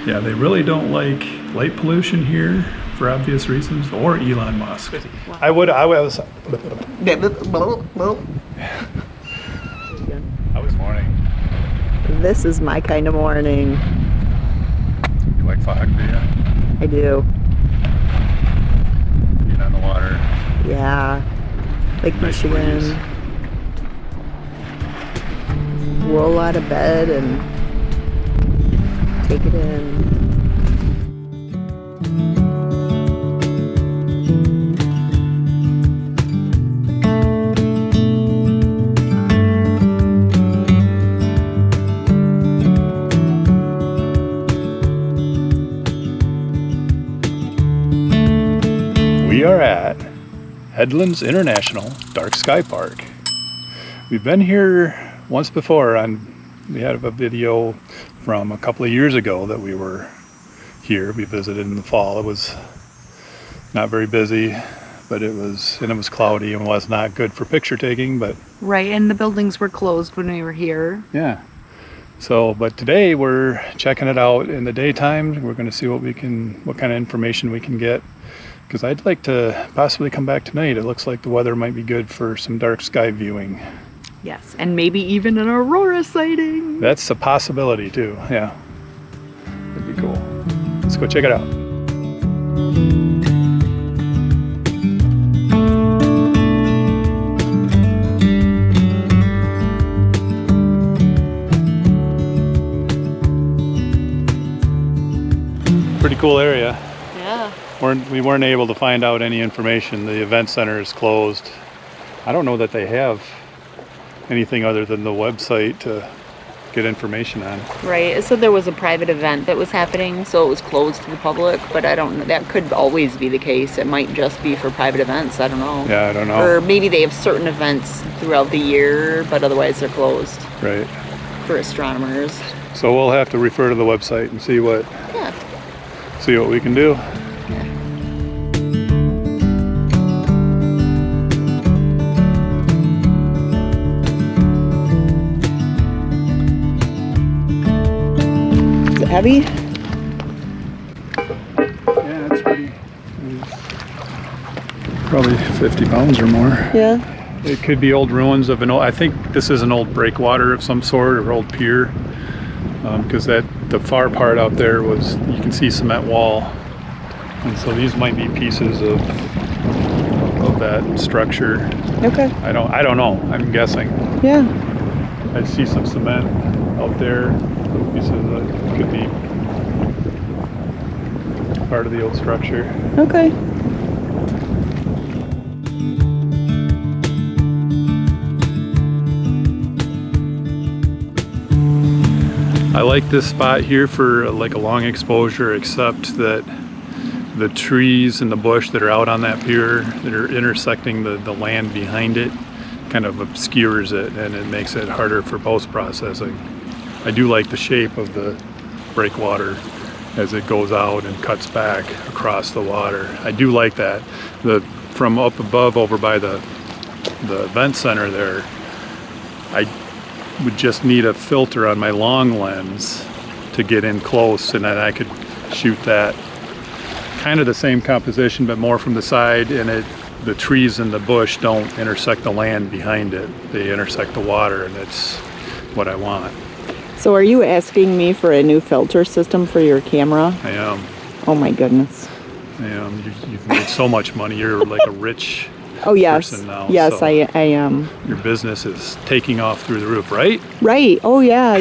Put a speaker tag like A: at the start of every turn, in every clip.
A: Yeah, they really don't like light pollution here for obvious reasons, or Elon Musk.
B: Wow.
A: I was morning.
B: This is my kind of morning.
A: You like fog, do you?
B: I do.
A: Being on the water.
B: Yeah. Lake
A: Nice
B: Michigan.
A: breeze.
B: Roll out of bed and take it in.
A: We are at Headlands International Dark Sky Park. We've been here once before. We had a video from a couple of years ago that we were here. We visited in the fall. It was not very busy, but it was cloudy and was not good for picture taking, but
C: Right, and the buildings were closed when we were here.
A: yeah. So, but today we're checking it out in the daytime. We're going to see what kind of information we can get. Because I'd like to possibly come back tonight. It looks like the weather might be good for some dark sky viewing.
C: Yes, and maybe even an aurora sighting.
A: That's a possibility too, yeah. That'd be cool. Let's go check it out. Pretty cool area.
C: Yeah.
A: We weren't able to find out any information. The event center is closed. I don't know that they have anything other than the website to get information on.
C: Right, it said there was a private event that was happening, so it was closed to the public, but I don't know, that could always be the case. It might just be for private events, I don't know.
A: Yeah, I don't know.
C: Or maybe they have certain events throughout the year, but otherwise they're closed
A: Right.
C: for astronomers.
A: So we'll have to refer to the website and see what we can do.
B: Is it heavy?
A: Yeah, it's pretty. Probably 50 pounds or more.
B: Yeah.
A: It could be old ruins of I think this is an old breakwater of some sort or old pier. Because the far part out there you can see cement wall. And so these might be pieces of that structure.
B: Okay.
A: I don't know. I'm guessing.
B: Yeah.
A: I see some cement out there. Little pieces that could be part of the old structure.
B: Okay.
A: I like this spot here for like a long exposure, except that the trees and the bush that are out on that pier that are intersecting the land behind it kind of obscures it, and it makes it harder for post-processing. I do like the shape of the breakwater as it goes out and cuts back across the water. I do like that. From up above over by the event center there, I would just need a filter on my long lens to get in close, and then I could shoot that. Kind of the same composition, but more from the side, and the trees and the bush don't intersect the land behind it. They intersect the water, and it's what I want.
B: So are you asking me for a new filter system for your camera?
A: I am.
B: Oh my goodness.
A: I am. You've made so much money. You're like a rich
B: Oh yes.
A: person now.
B: Yes,
A: so
B: I am.
A: your business is taking off through the roof, right?
B: Right. Oh yeah.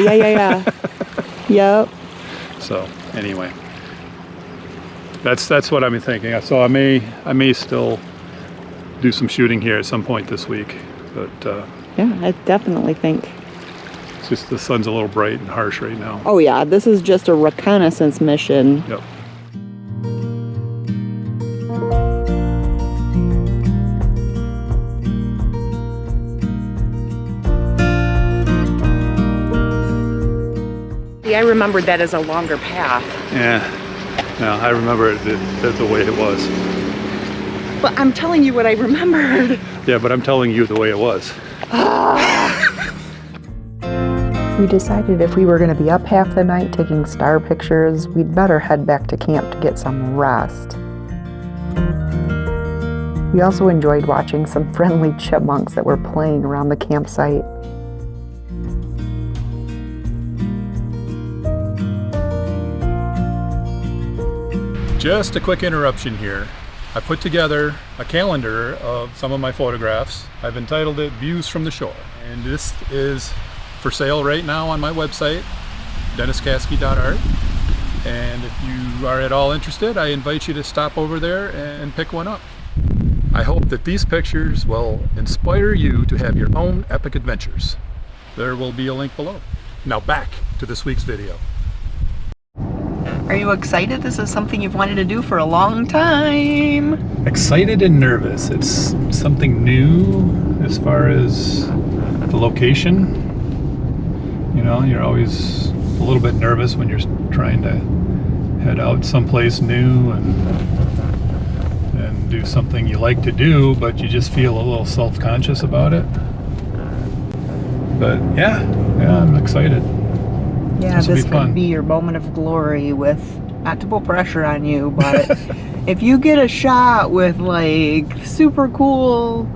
B: Yep.
A: So anyway, that's what I'm thinking. So I may still do some shooting here at some point this week, but
B: Yeah, I definitely think.
A: it's just the sun's a little bright and harsh right now.
B: Oh yeah, this is just a reconnaissance mission.
A: Yep.
C: I remembered that as a longer path.
A: Yeah. No, I remember it the way it was.
C: But I'm telling you what I remembered.
A: Yeah, but I'm telling you the way it was.
B: We decided if we were going to be up half the night taking star pictures, we'd better head back to camp to get some rest. We also enjoyed watching some friendly chipmunks that were playing around the campsite.
A: Just a quick interruption here. I put together a calendar of some of my photographs. I've entitled it Views from the Shore. And this is for sale right now on my website, DennisKaske.art. And if you are at all interested, I invite you to stop over there and pick one up. I hope that these pictures will inspire you to have your own epic adventures. There will be a link below. Now back to this week's video.
B: Are you excited? This is something you've wanted to do for a long time.
A: Excited and nervous. It's something new as far as the location. You know, you're always a little bit nervous when you're trying to head out someplace new and do something you like to do, but you just feel a little self-conscious about it. But yeah, I'm excited.
B: Yeah,
A: This will be
B: this
A: fun.
B: could be your moment of glory with, not to put pressure on you, but if you get a shot with like super cool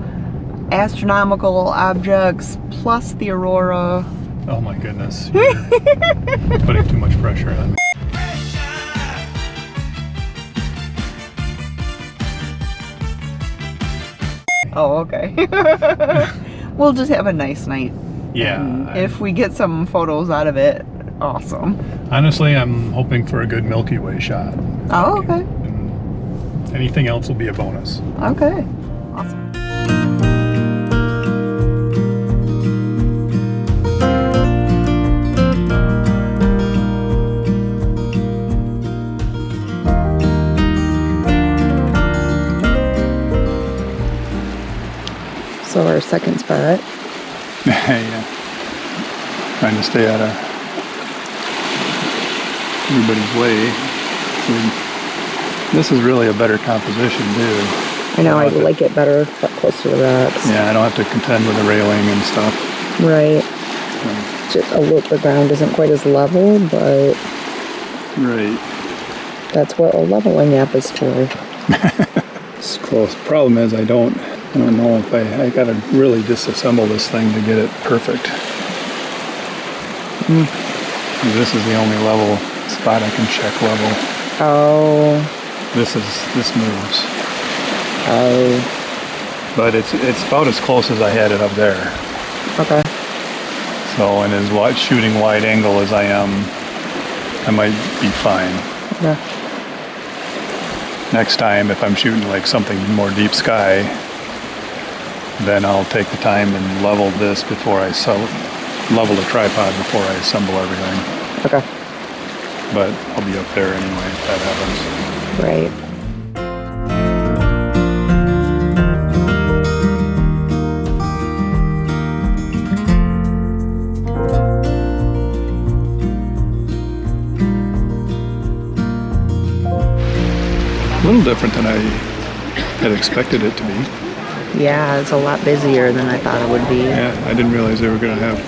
B: astronomical objects plus the aurora.
A: Oh my goodness, you're putting too much pressure on me.
B: Oh, okay. We'll just have a nice night.
A: Yeah.
B: And if we get some photos out of it, awesome.
A: Honestly, I'm hoping for a good Milky Way shot.
B: Oh, okay.
A: And anything else will be a bonus.
B: Okay. Awesome. So our second spot.
A: Yeah. Trying to stay out of everybody's way. This is really a better composition too.
B: I know, I like it better up close to the rocks.
A: Yeah, I don't have to contend with the railing and stuff.
B: Right. Just a little, the ground isn't quite as level, but
A: Right.
B: that's what a leveling app is for.
A: It's close. Problem is I don't know if I gotta really disassemble this thing to get it perfect. This is the only level spot I can check level.
B: Oh.
A: This moves.
B: Oh.
A: But it's about as close as I had it up there.
B: Okay.
A: So, and as shooting wide angle as I am, I might be fine.
B: Okay.
A: Next time, if I'm shooting like something more deep sky, then I'll take the time and level this before I level the tripod before I assemble everything.
B: Okay.
A: But I'll be up there anyway if that happens.
B: Right.
A: A little different than I had expected it to be.
B: Yeah, it's a lot busier than I thought it would be.
A: Yeah, I didn't realize they were going to have.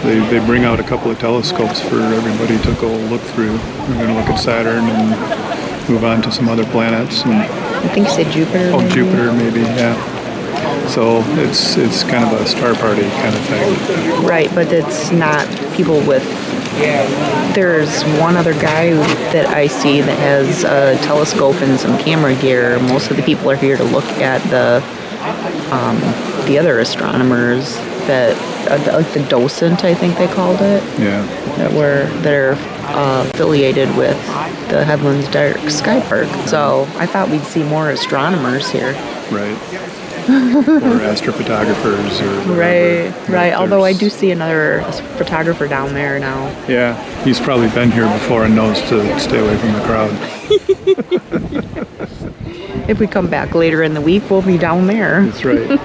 A: They bring out a couple of telescopes for everybody to go look through. We're going to look at Saturn and move on to some other planets. And,
B: I think you said Jupiter.
A: oh,
B: maybe?
A: Jupiter maybe, yeah. So it's kind of a star party kind of thing.
B: Right, but it's not people with. There's one other guy that I see that has a telescope and some camera gear. Most of the people are here to look at the other astronomers that, like the docent, I think they called it.
A: Yeah.
B: That are affiliated with the Headlands Dark Sky Park. So I thought we'd see more astronomers here.
A: Right. Or astrophotographers or whatever.
B: Right. Although I
A: There's-
B: do see another photographer down there now.
A: Yeah, he's probably been here before and knows to stay away from the crowd.
B: If we come back later in the week, we'll be down there.
A: That's right.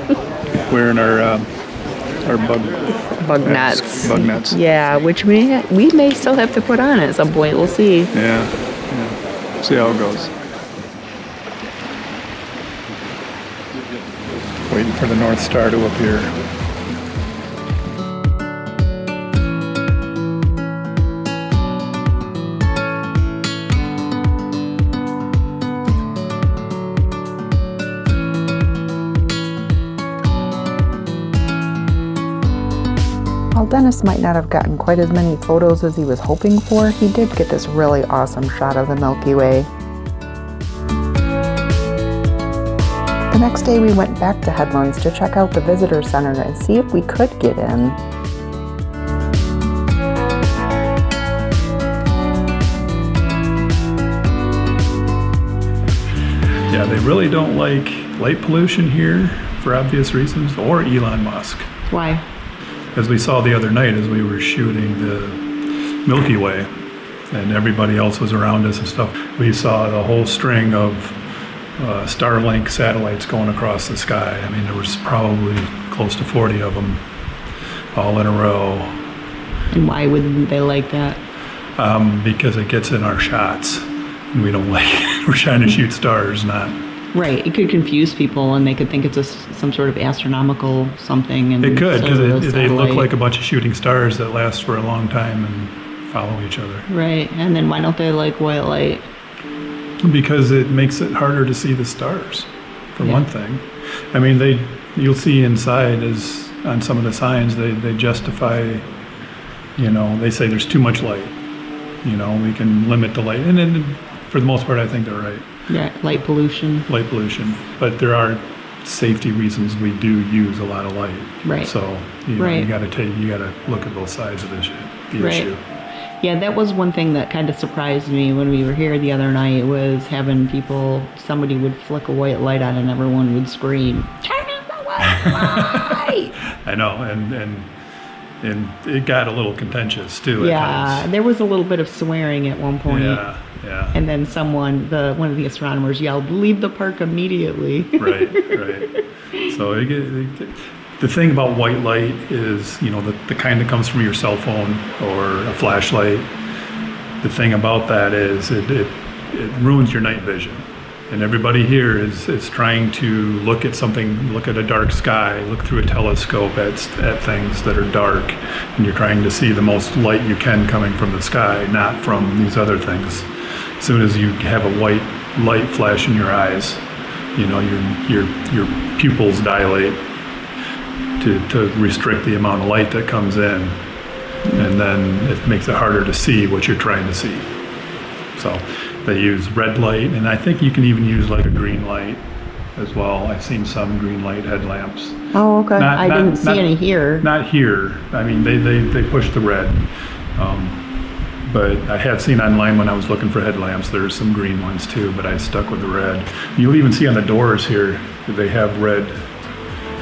A: Wearing our
B: Bug nets.
A: Bug nets.
B: Yeah, which we may still have to put on at some point. We'll see.
A: Yeah. See how it goes. Waiting for the North Star to appear.
B: Dennis might not have gotten quite as many photos as he was hoping for, he did get this really awesome shot of the Milky Way. The next day we went back to Headlands to check out the visitor center and see if we could get in.
A: Yeah, they really don't like light pollution here for obvious reasons, or Elon Musk.
B: Why?
A: As we saw the other night as we were shooting the Milky Way and everybody else was around us and stuff, we saw the whole string of Starlink satellites going across the sky. I mean, there was probably close to 40 of them all in a row.
B: And why wouldn't they like that?
A: Because it gets in our shots and we don't like it. We're trying to shoot stars, not...
B: Right, it could confuse people and they could think it's some sort of astronomical something. And
A: It could,
B: instead of a
A: because they look
B: satellite.
A: like a bunch of shooting stars that last for a long time and follow each other.
B: Right, and then why don't they like white light?
A: Because it makes it harder to see the stars, for
B: Yeah.
A: one thing. I mean, you'll see inside is on some of the signs they justify, they say there's too much light. We can limit the light, and then for the most part, I think they're right.
B: Yeah, light pollution.
A: Light pollution, but there are safety reasons we do use a lot of light.
B: Right.
A: So
B: Right.
A: you got to look at both sides of the
B: Right.
A: issue.
B: Yeah, that was one thing that kind of surprised me when we were here the other night, was having somebody would flick a white light on and everyone would scream, "Turn on the white light!"
A: I know, and it got a little contentious too.
B: Yeah,
A: At times.
B: there was a little bit of swearing at one point.
A: Yeah.
B: And then one of the astronomers yelled, "Leave the park immediately."
A: Right. So the thing about white light is, the kind that comes from your cell phone or a flashlight. The thing about that is it ruins your night vision. And everybody here is trying to look at a dark sky, look through a telescope at things that are dark, and you're trying to see the most light you can coming from the sky, not from these other things. As soon as you have a white light flash in your eyes, your pupils dilate to restrict the amount of light that comes in, and then it makes it harder to see what you're trying to see. So they use red light, and I think you can even use like a green light as well. I've seen some green light headlamps.
B: Oh, okay. I didn't see any here.
A: Not here. I mean, they push the red. But I have seen online when I was looking for headlamps, there's some green ones too, but I stuck with the red. You'll even see on the doors here that they have red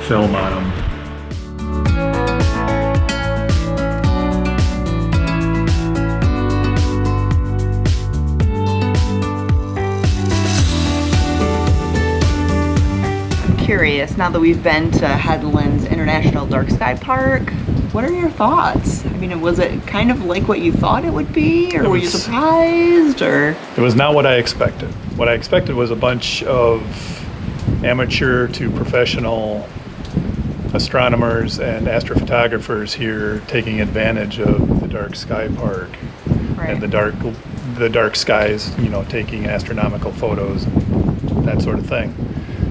A: film on them.
C: Curious, now that we've been to Headlands International Dark Sky Park, what are your thoughts? I mean, was it kind of like what you thought it would be, or were you surprised, or?
A: It was not what I expected. What I expected was a bunch of amateur to professional astronomers and astrophotographers here taking advantage of the Dark Sky Park and the dark skies, taking astronomical photos and that sort of thing.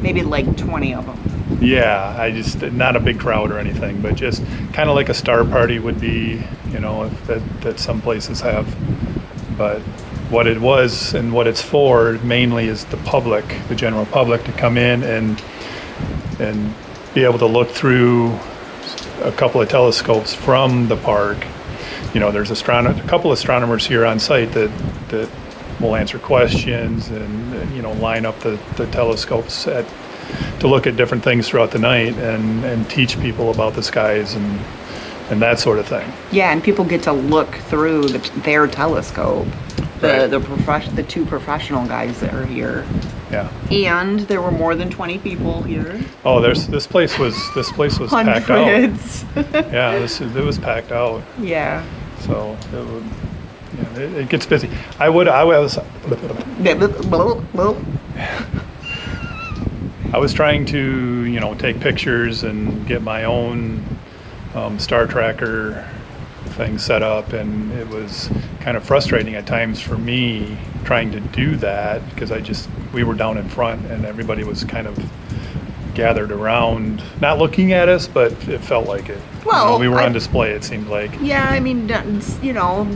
C: Maybe like 20 of them.
A: Yeah, not a big crowd or anything, but just kind of like a star party would be, that some places have. But what it was and what it's for mainly is the public, the general public, to come in and be able to look through a couple of telescopes from the park. There's a couple astronomers here on site that will answer questions and line up the telescopes to look at different things throughout the night and teach people about the skies and that sort of thing.
C: Yeah, and people get to look through their telescope. The two professional guys that are here.
A: Yeah.
C: And there were more than 20 people here.
A: Oh, this place was packed out.
C: Hundreds.
A: Yeah, it was packed out.
C: Yeah.
A: So it gets busy. I was trying to take pictures and get my own star tracker thing set up, and it was kind of frustrating at times for me trying to do that because we were down in front and everybody was kind of gathered around, not looking at us, but it felt like it.
C: Well,
A: we were
C: I-
A: on display, it seemed like.
C: Yeah, I mean, you know,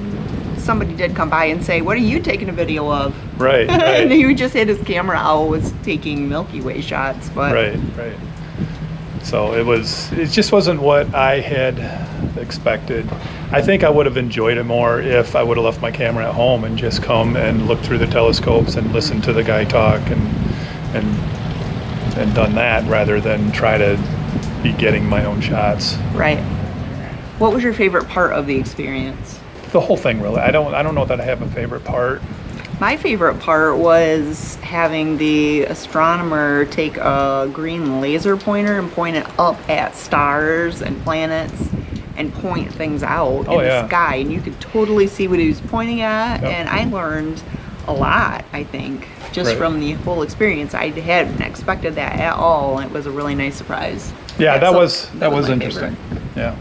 C: somebody did come by and say, "What are you taking a video of?"
A: Right,
C: And
A: right,
C: he just had his camera out, was taking Milky Way shots, but
A: right. So it just wasn't what I had expected. I think I would have enjoyed it more if I would have left my camera at home and just come and looked through the telescopes and listened to the guy talk and done that rather than try to be getting my own shots.
C: right. What was your favorite part of the experience?
A: The whole thing, really. I don't know that I have a favorite part.
C: My favorite part was having the astronomer take a green laser pointer and point it up at stars and planets and point things out
A: Oh,
C: in
A: yeah.
C: the sky. And you could totally see what he was pointing at.
A: Yep.
C: And I learned a lot, I think, just
A: Right.
C: from the whole experience. I hadn't expected that at all. And it was a really nice surprise.
A: Yeah, that was
C: my
A: interesting.
C: favorite.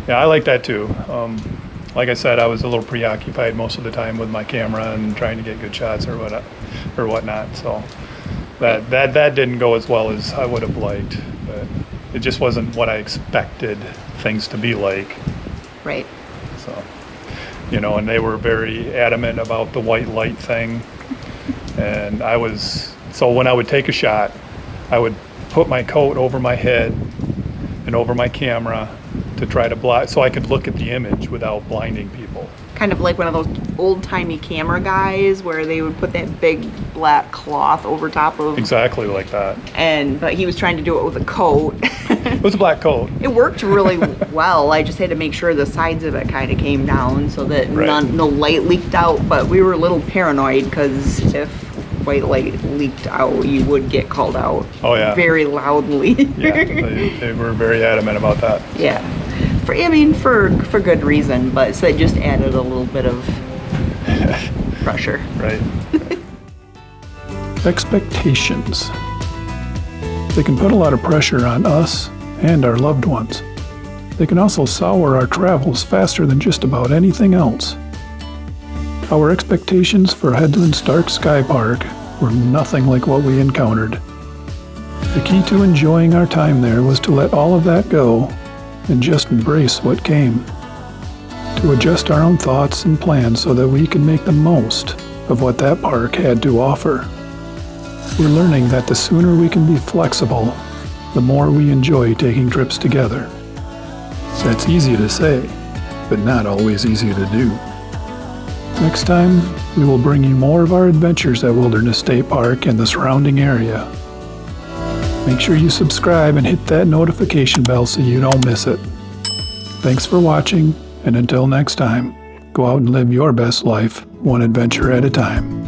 A: Yeah, I like that too. Like I said, I was a little preoccupied most of the time with my camera and trying to get good shots or whatnot. So that didn't go as well as I would have liked. But it just wasn't what I expected things to be like.
C: Right.
A: So, and they were very adamant about the white light thing. And so when I would take a shot, I would put my coat over my head and over my camera to try to block, so I could look at the image without blinding people.
C: Kind of like one of those old-timey camera guys where they would put that big black cloth over top of
A: Exactly like that.
C: but he was trying to do it with a coat.
A: It was a black coat.
C: It worked really well. I just had to make sure the sides of it kind of came down so that
A: Right.
C: no light leaked out, but we were a little paranoid because if white light leaked out, you would get called out.
A: Oh, yeah.
C: Very loudly.
A: Yeah, they were very adamant about that.
C: Yeah. For good reason, but so it just added a little bit of pressure.
A: Right.
D: Expectations. They can put a lot of pressure on us and our loved ones. They can also sour our travels faster than just about anything else. Our expectations for Headlands Dark Sky Park were nothing like what we encountered. The key to enjoying our time there was to let all of that go and just embrace what came. To adjust our own thoughts and plans so that we could make the most of what that park had to offer. We're learning that the sooner we can be flexible, the more we enjoy taking trips together. That's easy to say, but not always easy to do. Next time, we will bring you more of our adventures at Wilderness State Park and the surrounding area. Make sure you subscribe and hit that notification bell so you don't miss it. Thanks for watching, and until next time, go out and live your best life, one adventure at a time.